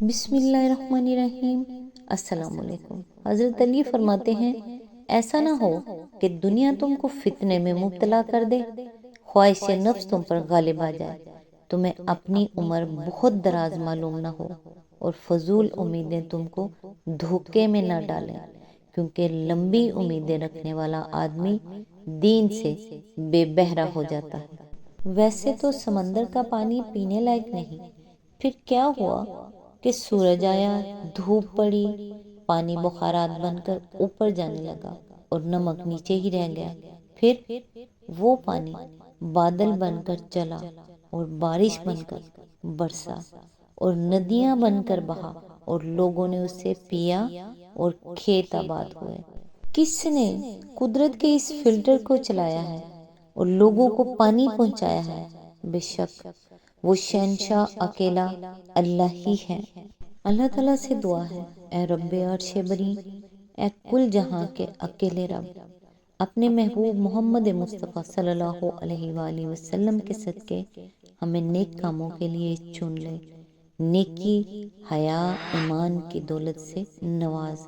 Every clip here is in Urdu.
بسم اللہ الرحمن الرحیم۔ السلام علیکم۔ حضرت علی فرماتے ہیں، ایسا نہ ہو کہ دنیا تم کو فتنے میں مبتلا کر دے، خواہش نفس تم پر غالب آ جائے، تمہیں اپنی عمر بہت دراز معلوم نہ ہو اور فضول امیدیں تم کو دھوکے میں نہ ڈالیں، کیونکہ لمبی امیدیں رکھنے والا آدمی دین سے بے بہرا ہو جاتا ہے۔ ویسے تو سمندر کا پانی پینے لائق نہیں، پھر کیا ہوا کہ سورج آیا، دھوپ پڑی، پانی بخارات بن کر اوپر جانے لگا اور نمک نیچے ہی رہ گیا۔ پھر وہ پانی بادل بن کر چلا اور بارش بن کر برسا اور ندیاں بن کر بہا اور لوگوں نے اسے پیا اور کھیت آباد ہوئے۔ کس نے قدرت کے اس فلٹر کو چلایا ہے اور لوگوں کو پانی پہنچایا ہے؟ بے شک وہ شہنشاہ اکیلا اللہ ہی ہے۔ اللہ تعالیٰ سے دعا ہے، اے رب عرش بری، اے کل جہاں کے اکیلے رب، اپنے محبوب محمد مصطفیٰ صلی اللہ علیہ وآلہ وسلم کے صدقے ہمیں نیک کاموں کے لیے چن لے، نیکی، حیا، ایمان کی دولت سے نواز،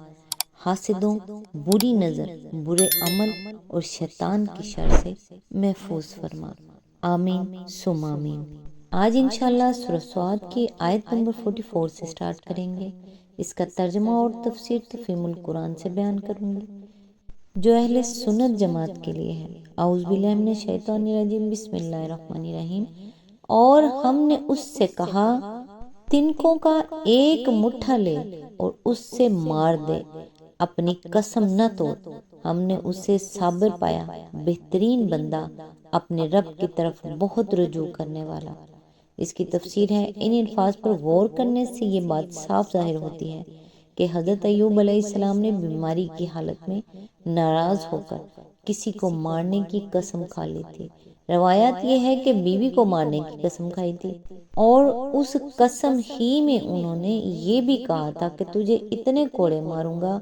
حاسدوں، بری نظر، برے عمل اور شیطان کی شر سے محفوظ فرما، آمین ثم آمین۔ آج انشاءاللہ سورہ صاد کی آیت نمبر 44 سے سٹارٹ کریں گے۔ اس کا ترجمہ اور تفسیر تفہیم القرآن سے بیان کروں گی جو اہل سنت جماعت کے لیے ہے۔ اعوذ باللہ من الشیطان الرجیم، بسم اللہ الرحمن الرحیم۔ اور ہم نے اس سے کہا، تنکوں کا ایک مٹھا لے اور اس سے مار دے، اپنی قسم نہ توڑ، ہم نے اسے صابر پایا، بہترین بندہ، اپنے رب کی طرف بہت رجوع کرنے والا۔ اس کی تفسیر ہے، ان الفاظ پر غور کرنے سے یہ بات صاف ظاہر ہوتی ہے کہ حضرت ایوب علیہ السلام نے بیماری کی حالت میں ناراض ہو کر کسی کو مارنے کی قسم کھا لی تھی۔ روایات یہ ہے کہ بیوی کو مارنے کی قسم کھائی تھی، اور اس قسم ہی میں انہوں نے یہ بھی کہا تھا کہ تجھے اتنے کوڑے ماروں گا۔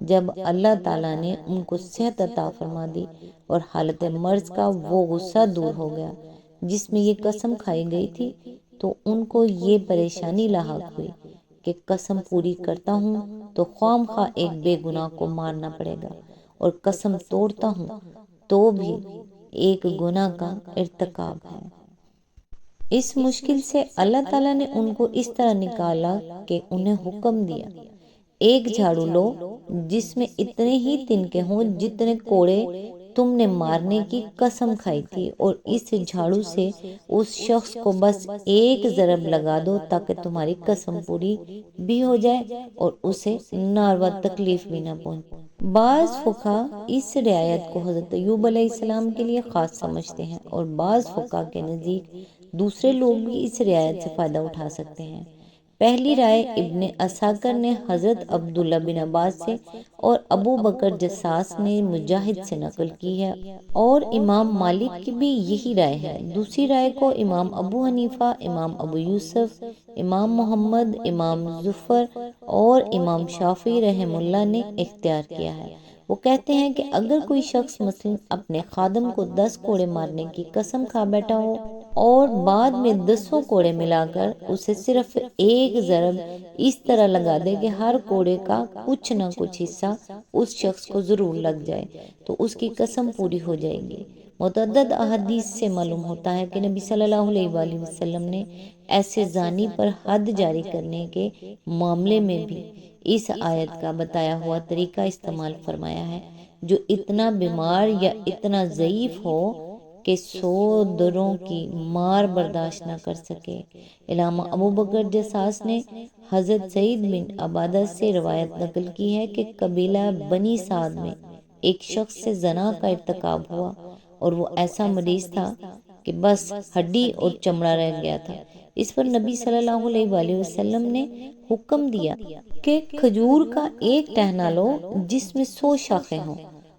جب اللہ تعالیٰ نے ان کو صحت عطا فرما دی اور حالت مرض کا وہ غصہ دور ہو گیا جس میں یہ قسم کھائی گئی تھی، تو ان کو یہ پریشانی لاحق ہوئی کہ قسم پوری کرتا ہوں تو خواہ مخواہ ایک بے گناہ کو مارنا پڑے گا، اور قسم توڑتا ہوں تو بھی ایک گناہ کا ارتکاب ہے۔ اس مشکل سے اللہ تعالیٰ نے ان کو اس طرح نکالا کہ انہیں حکم دیا، ایک جھاڑو لو جس میں اتنے ہی تنکے ہوں جتنے کوڑے تم نے مارنے کی قسم کھائی تھی، اور اس جھاڑو سے اس شخص کو بس ایک ضرب لگا دو تاکہ تمہاری قسم پوری بھی ہو جائے اور اسے ناروا تکلیف بھی نہ پہنچے۔ بعض فقہا اس رعایت کو حضرت ایوب علیہ السلام کے لیے خاص سمجھتے ہیں، اور بعض فقہا کے نزدیک دوسرے لوگ بھی اس رعایت سے فائدہ اٹھا سکتے ہیں۔ پہلی رائے ابن عساکر نے حضرت عبداللہ بن عباس سے اور ابو بکر جساس نے مجاہد سے نقل کی ہے، اور امام مالک کی بھی یہی رائے ہے۔ دوسری رائے کو امام ابو حنیفہ، امام ابو یوسف، امام محمد، امام ظفر اور امام شافعی رحم اللہ نے اختیار کیا ہے۔ وہ کہتے ہیں کہ اگر کوئی شخص مثلا اپنے خادم کو 10 کوڑے مارنے کی قسم کھا بیٹھا ہو اور بعد میں 10 کوڑے ملا کر اسے صرف ایک ضرب اس طرح لگا دے کہ ہر کوڑے کا کچھ نہ کچھ حصہ اس شخص کو ضرور لگ جائے، تو اس کی قسم پوری ہو جائے گی۔ متعدد احادیث سے معلوم ہوتا ہے کہ نبی صلی اللہ علیہ وآلہ وسلم نے ایسے زانی پر حد جاری کرنے کے معاملے میں بھی اس آیت کا بتایا ہوا طریقہ استعمال فرمایا ہے۔ جو اتنا بیمار یا اتنا ضعیف ہو کہ 100 دروں کی مار برداشت نہ کر سکے۔ علامہ ابو بکر جساس نے حضرت سعید بن عبادہ سے روایت نقل کی ہے کہ قبیلہ بنی سعد میں ایک شخص سے زنا کا ارتکاب ہوا، اور وہ ایسا مریض تھا کہ بس ہڈی اور چمڑا رہ گیا تھا۔ اس پر نبی صلی اللہ علیہ وآلہ وسلم نے حکم دیا کہ کھجور کا ایک ٹہنا لو جس میں 100 شاخیں ہوں،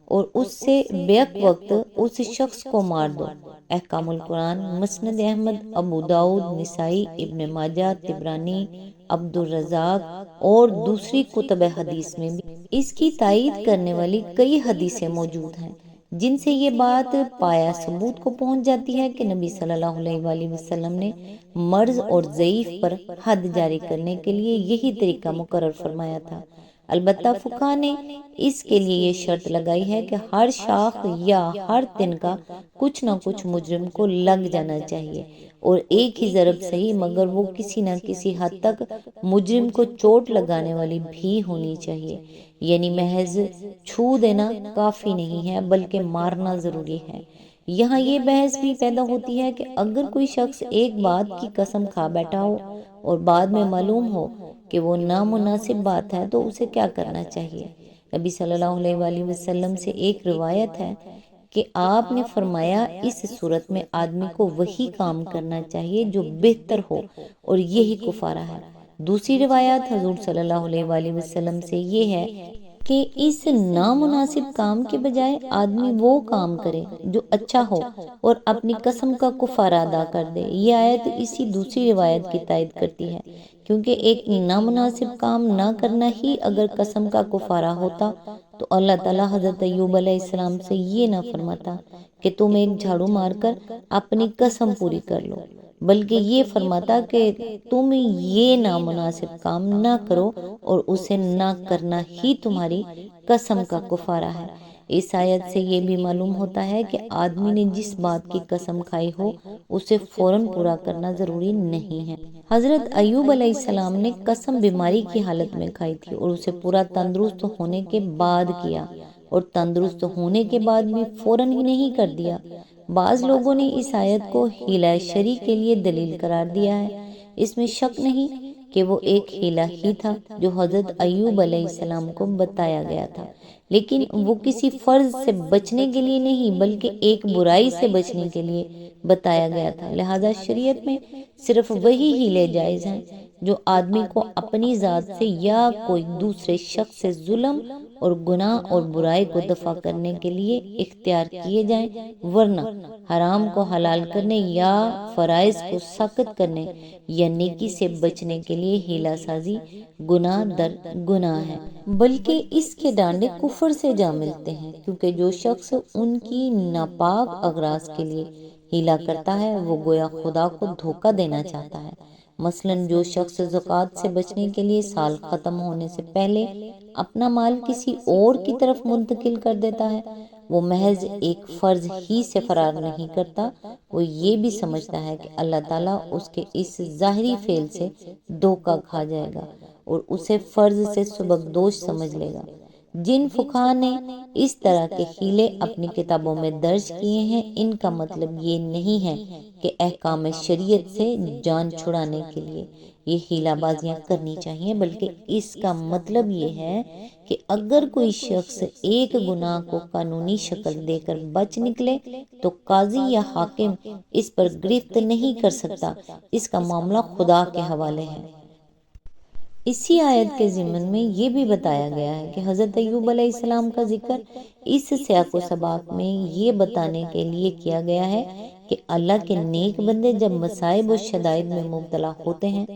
اور اس سے بیک وقت اس شخص کو مار دو۔ احکام القرآن، مسند احمد، ابو داؤد، نسائی، ابن ماجہ، طبرانی، عبد الرزاق اور دوسری کتب حدیث میں بھی اس کی تائید کرنے والی کئی حدیثیں موجود ہیں۔ جن سے یہ بات پایا ثبوت کو پہنچ جاتی ہے کہ نبی صلی اللہ علیہ وآلہ وسلم نے مرض اور ضعیف پر حد جاری کرنے کے لیے یہی طریقہ مقرر فرمایا تھا۔ البتہ فقہا نے اس کے لیے یہ شرط لگائی ہے کہ ہر شاخ یا ہر تن کا کچھ نہ کچھ مجرم کو لگ جانا چاہیے، اور ایک ہی ضرب صحیح مگر وہ کسی نہ کسی حد تک مجرم کو چوٹ لگانے والی بھی ہونی چاہیے، یعنی محض چھو دینا کافی نہیں ہے بلکہ مارنا ضروری ہے۔ یہاں یہ بحث بھی پیدا ہوتی ہے کہ اگر کوئی شخص ایک بات کی قسم کھا بیٹھا ہو اور بعد میں معلوم ہو کہ وہ نامناسب بات ہے تو اسے کیا کرنا چاہیے؟ نبی صلی اللہ علیہ وآلہ وسلم سے ایک روایت ہے کہ آپ نے فرمایا اس صورت میں آدمی کو وہی کام کرنا چاہیے جو بہتر ہو، اور یہی کفارہ ہے۔ دوسری روایات حضور صلی اللہ علیہ وآلہ وسلم سے یہ ہے کہ اس نامناسب کام کے بجائے آدمی وہ کام کرے جو اچھا ہو اور اپنی قسم کا کفارہ ادا کر دے۔ یہ آیت اسی دوسری روایت کی تائید کرتی ہے، کیونکہ ایک نامناسب کام نہ کرنا ہی اگر قسم کا کفارہ ہوتا تو اللہ تعالیٰ حضرت ایوب علیہ السلام سے یہ نہ فرماتا کہ تم ایک جھاڑو مار کر اپنی قسم پوری کر لو، بلکہ یہ فرماتا کہ تم یہ نامناسب کام نہ کرو اور اسے نہ کرنا ہی تمہاری قسم کا کفارہ ہے۔ اس آیت سے یہ بھی معلوم ہوتا ہے کہ آدمی نے جس بات کی قسم کھائی ہو اسے فوراً پورا کرنا ضروری نہیں ہے۔ حضرت ایوب علیہ السلام نے قسم بیماری کی حالت میں کھائی تھی اور اسے پورا تندرست ہونے کے بعد کیا، اور تندرست ہونے کے بعد بھی فوراً ہی نہیں کر دیا۔ بعض لوگوں نے اس آیت کو حیلہ شرعی کے لیے دلیل قرار دیا ہے۔ اس میں شک نہیں کہ وہ ایک حیلہ ہی تھا جو حضرت ایوب علیہ السلام کو بتایا گیا تھا، لیکن وہ کسی فرض سے بچنے کے لیے نہیں بلکہ ایک برائی سے بچنے کے لیے بتایا گیا تھا۔ لہذا شریعت میں صرف وہی ہیلے جائز ہیں جو آدمی کو اپنی ذات سے یا کوئی دوسرے شخص سے ظلم اور گناہ اور برائی کو دفع کرنے کے لیے اختیار کیے جائیں، ورنہ حرام کو حلال کرنے یا فرائض کو ساقط کرنے یا نیکی سے بچنے کے لیے ہیلہ سازی گناہ در گناہ ہے، بلکہ اس کے ڈانڈے کفر سے جا ملتے ہیں، کیونکہ جو شخص ان کی ناپاک اغراض کے لیے ہیلہ کرتا ہے وہ گویا خدا کو دھوکہ دینا چاہتا ہے۔ مثلاً جو شخص زکوٰۃ سے بچنے کے لیے سال ختم ہونے سے پہلے اپنا مال کسی اور کی طرف منتقل کر دیتا ہے، وہ محض ایک فرض ہی سے فرار نہیں کرتا، وہ یہ بھی سمجھتا ہے کہ اللہ تعالیٰ اس کے اس ظاہری فعل سے دھوکہ کھا جائے گا اور اسے فرض سے سبکدوش سمجھ لے گا۔ جن فقہا نے اس طرح کے حیلے اپنی کتابوں میں درج کیے ہیں، ان کا مطلب یہ نہیں ہے کہ احکام شریعت سے جان چھڑانے کے لیے یہ حیلہ بازیاں کرنی چاہیے، بلکہ اس کا مطلب یہ ہے کہ اگر کوئی شخص ایک گناہ کو قانونی شکل دے کر بچ نکلے تو قاضی یا حاکم اس پر گرفت نہیں کر سکتا، اس کا معاملہ خدا کے حوالے ہے۔ اسی آیت کے ضمن میں یہ بھی بتایا گیا ہے کہ حضرت ایوب علیہ السلام کا ذکر اس سیاق و سباق میں یہ بتانے کے لیے کیا گیا ہے کہ اللہ کے نیک بندے جب مصائب و شدائد میں مبتلا ہوتے ہیں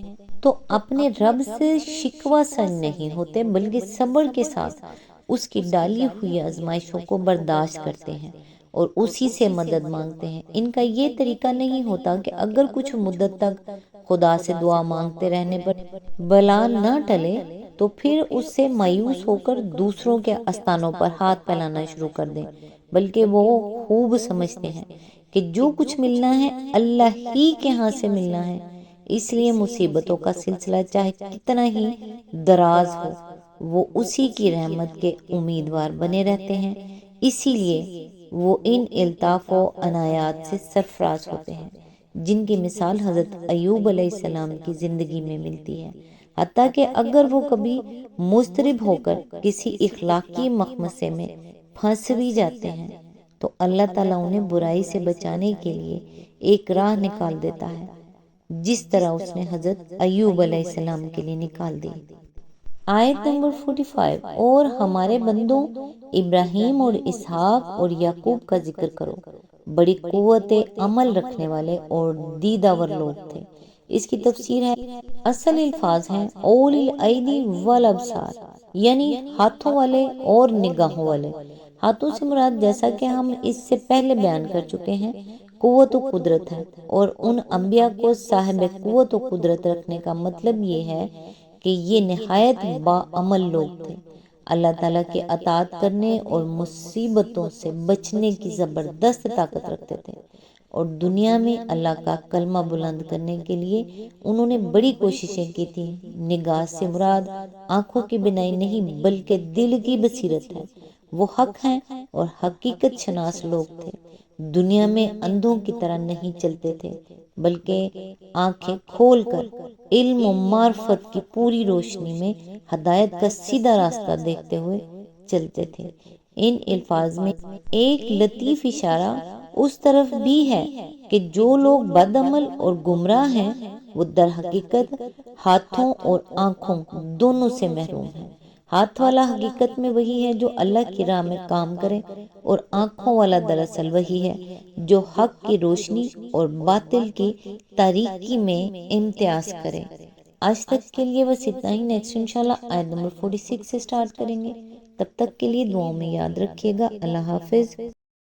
تو اپنے رب سے شکوہ سن نہیں ہوتے بلکہ صبر کے ساتھ اس کی ڈالی ہوئی آزمائشوں کو برداشت کرتے ہیں اور اسی سے مدد مانگتے ہیں۔ ان کا یہ طریقہ نہیں ہوتا کہ اگر کچھ مدت تک خدا سے دعا مانگتے رہنے پر بلا نہ ٹلے تو پھر اس سے مایوس ہو کر دوسروں کے آستانوں پر ہاتھ پھیلانا شروع کر دیں، بلکہ وہ خوب سمجھتے ہیں کہ جو کچھ ملنا ہے اللہ ہی کے ہاں سے ملنا ہے، اس لیے مصیبتوں کا سلسلہ چاہے کتنا ہی دراز ہو وہ اسی کی رحمت کے امیدوار بنے رہتے ہیں، اسی لیے وہ ان الطاف و عنایات سے سرفراز ہوتے ہیں جن کی مثال حضرت ایوب علیہ السلام کی زندگی میں ملتی ہے۔ حتیٰ کہ اگر وہ کبھی مضطرب ہو کر کسی اخلاقی مخمصے میں پھنس بھی جاتے ہیں تو اللہ تعالیٰ انہیں برائی سے بچانے کے لیے ایک راہ نکال دیتا ہے، جس طرح اس نے حضرت ایوب علیہ السلام کے لیے نکال دی۔ آیت نمبر 45 اور ہمارے بندوں ابراہیم اور اسحاق اور یعقوب کا ذکر کرو، بڑی قوت عمل رکھنے والے اور دیدہ ور لوگ تھے۔ اس کی تفسیر ہے، اصل الفاظ ہیں اولی الایدی والابصار، یعنی ہاتھوں والے اور نگاہوں والے۔ ہاتھوں سے مراد جیسا کہ ہم اس سے پہلے بیان کر چکے ہیں قوت و قدرت ہے، اور ان انبیاء کو صاحب قوت و قدرت رکھنے کا مطلب یہ ہے کہ یہ نہایت باعمل لوگ تھے، اللہ تعالیٰ کے اطاعت کرنے اور مصیبتوں سے بچنے کی زبردست طاقت رکھتے تھے، اور دنیا میں اللہ کا کلمہ بلند کرنے کے لیے انہوں نے بڑی کوششیں کی تھی۔ نگاہ سے مراد آنکھوں کی بینائی نہیں بلکہ دل کی بصیرت ہے، وہ حق ہیں اور حقیقت شناس لوگ تھے، دنیا میں اندھوں کی طرح نہیں چلتے تھے بلکہ آنکھیں کھول کر علم و معرفت کی پوری روشنی میں ہدایت کا سیدھا راستہ دیکھتے ہوئے چلتے تھے۔ ان الفاظ میں ایک لطیف اشارہ اس طرف بھی ہے کہ جو لوگ بد عمل اور گمراہ ہیں وہ در حقیقت ہاتھوں اور آنکھوں دونوں سے محروم ہیں۔ ہاتھ والا حقیقت میں وہی ہے جو اللہ کی راہ میں کام کرے، اور آنکھوں والا دراصل وہی ہے جو حق کی روشنی اور باطل کی تاریکی میں امتیاز کرے۔ آج تک کے لیے بس اتنا ہی، نیکسٹ انشاءاللہ آیت نمبر 46 سے سٹارٹ کریں گے۔ تب تک کے لیے دعاؤں میں یاد رکھیے گا۔ اللہ حافظ۔